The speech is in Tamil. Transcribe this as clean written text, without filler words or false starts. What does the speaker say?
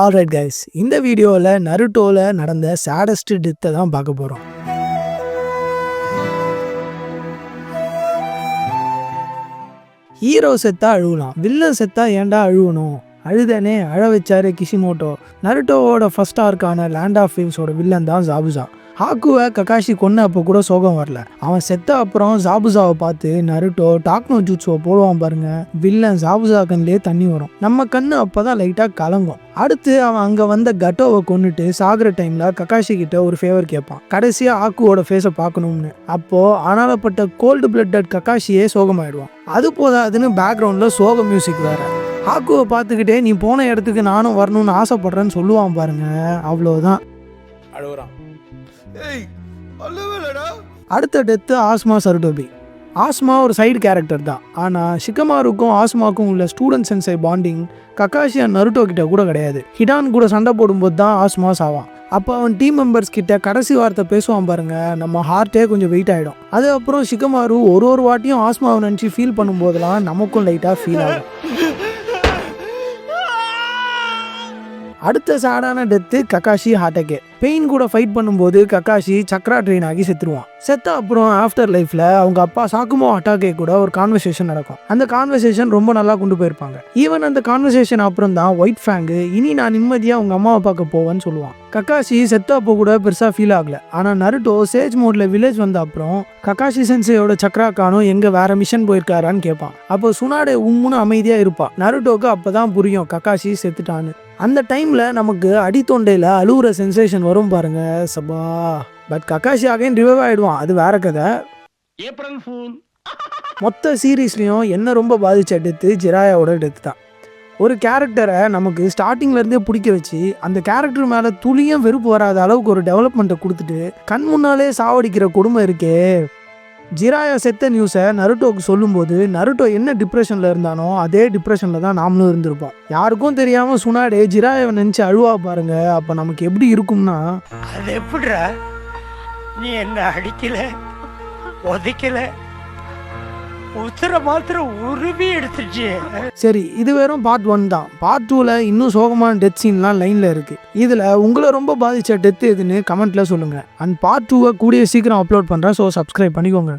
ஆல்ரைட் கைஸ், இந்த வீடியோவில் நருட்டோவில் நடந்த சேடஸ்ட் டெத்தை தான் பார்க்க போகிறோம். ஹீரோ செத்தா அழுவலாம், வில்லன் செத்தா ஏன்டா அழுவணும்? அழுதனே அழ வச்சாரு கிஷிமோட்டோ. நருட்டோவோட ஃபர்ஸ்ட் ஆர்க்கான லேண்ட் ஆஃப் வேவ்ஸோட வில்லன் தான் ஜாபுசா. ஹாக்குவை ககாஷி கொன்ன அப்போ கூட சோகம் வரல. அவன் செத்த அப்புறம் ஜாபுசாவை பார்த்து நருட்டோ டாக்னோ ஜூட்ஸுவை போடுவான் பாருங்க. வில்லன் ஜாபுசா கண்ணிலே தண்ணி வரும். நம்ம கண்ணு அப்போதான் லைட்டாக கலங்கும். அடுத்து அவன் அங்கே வந்த கட்டோவை கொண்டுட்டு சாகுற டைமில் ககாஷி கிட்ட ஒரு ஃபேவர் கேட்பான், கடைசியாக ஆக்குவோட ஃபேஸை பார்க்கணும்னு. அப்போது அனாலப்பட்ட கோல்டு பிளட்டட் ககாஷியே சோகமாயிடுவான். அது போதாதுன்னு பேக்ரவுண்டில் சோக மியூசிக் வேறு. ஆக்குவை பார்த்துக்கிட்டே நீ போன இடத்துக்கு நானும் வரணும்னு ஆசைப்படுறேன்னு சொல்லுவான் பாருங்க. அவ்வளோதான், அழுகுறான். அடுத்த டெத்து ஆஸ்மா சருடோபி. ஆஸ்மா ஒரு சைடு கேரக்டர் தான், ஆனால் ஷிகமாருக்கும் ஆஸ்மாவுக்கும் உள்ள student சென்சை bonding Kakashi and Naruto கிட்ட கூட கிடையாது. ஹிடான் கூட சண்டை போடும்போது தான் ஆஸ்மா சாவான். அப்போ அவன் டீம் மெம்பர்ஸ் கிட்ட கடைசி வார்த்தை பேசுவான் பாருங்க, நம்ம ஹார்ட்டே கொஞ்சம் வெயிட் ஆகிடும். அதுக்கப்புறம் ஷிகமாரு ஒரு வாட்டியும் ஆஸ்மாவை நினச்சி ஃபீல் பண்ணும்போதெல்லாம் நமக்கும் லைட்டாக ஃபீல் ஆகும். அடுத்த சேடான டெத்து ககாஷி ஹாட்டகே. பெயின் கூட ஃபைட் பண்ணும்போது ககாஷி சக்ரா ட்ரெயின் ஆகி செத்துருவான். செத்த அப்புறம் ஆஃப்டர் லைஃப்ல அவங்க அப்பா சாக்குமோ ஹட்டாகே கூட ஒரு கான்வர்சேஷன் நடக்கும். அந்த கான்வர்சேஷன் ரொம்ப நல்லா கொண்டு போயிருப்பாங்க. ஈவன் அந்த கான்வர்சேஷன் அப்புறம் தான் ஒயிட் ஃபேங்கு இனி நான் நிம்மதியாக அவங்க அம்மாவை பார்க்க போவேன்னு சொல்லுவான். ககாஷி செத்த அப்போ கூட பெருசாக ஃபீல் ஆகல. ஆனால் நருட்டோ சேஜ் மோட்ல வில்லேஜ் வந்த அப்புறம் ககாஷி சென்சையோட சக்ரா கானும் எங்க வேற மிஷன் போயிருக்காரான்னு கேட்பான். அப்போ சுனாடே உம்முன்னு அமைதியாக இருப்பான். நருட்டோக்கு அப்போதான் புரியும் ககாஷி செத்துட்டான்னு. அந்த டைம்ல நமக்கு அடித்தொண்டையில அழுகுற சென்சேஷன் வரும் பாருங்க, சபா. பட் ககாஷி அகைன் ரிவைவ் ஆயிடுவான், அது வேற கதை. மொத்த சீரீஸ்லயும் என்ன ரொம்ப பாதிச்ச டெத்து ஜிராயாவோட டெத்து தான். ஒரு கேரக்டரை நமக்கு ஸ்டார்டிங்ல இருந்தே பிடிக்க வச்சு அந்த கேரக்டர் மேல துளியும் வெறுப்பு வராத அளவுக்கு ஒரு டெவலப்மெண்ட்டை கொடுத்துட்டு கண் முன்னாலே சாவடிக்கிற கொடுமை இருக்கே. ஜிராயா செத்த நியூஸை நருட்டோக்கு சொல்லும்போது நருட்டோ என்ன டிப்ரெஷனில் இருந்தானோ அதே டிப்ரெஷனில் தான் நாமளும் இருந்திருப்போம். யாருக்கும் தெரியாமல் சுனாடே ஜிராயாவை நினச்சி அழுவா பாருங்க. அப்போ நமக்கு எப்படி இருக்கும்னா, அது எப்படிடா நீ என்ன அடிக்கல உதைக்கல உத்தர மாத்திரம் உருவி எடுத்துச்சு. சரி, இது வெறும் பார்ட் 1 தான். பார்ட் 2ல இன்னும் சோகமான டெத் சீன்லாம் லைனில் இருக்குது. இதில் உங்களை ரொம்ப பாதித்த டெத்து எதுன்னு கமெண்ட்டில் சொல்லுங்கள். அண்ட் பார்ட் 2வை கூடிய சீக்கிரம் அப்லோட் பண்ணுறேன். ஸோ சப்ஸ்கிரைப் பண்ணிக்கோங்க.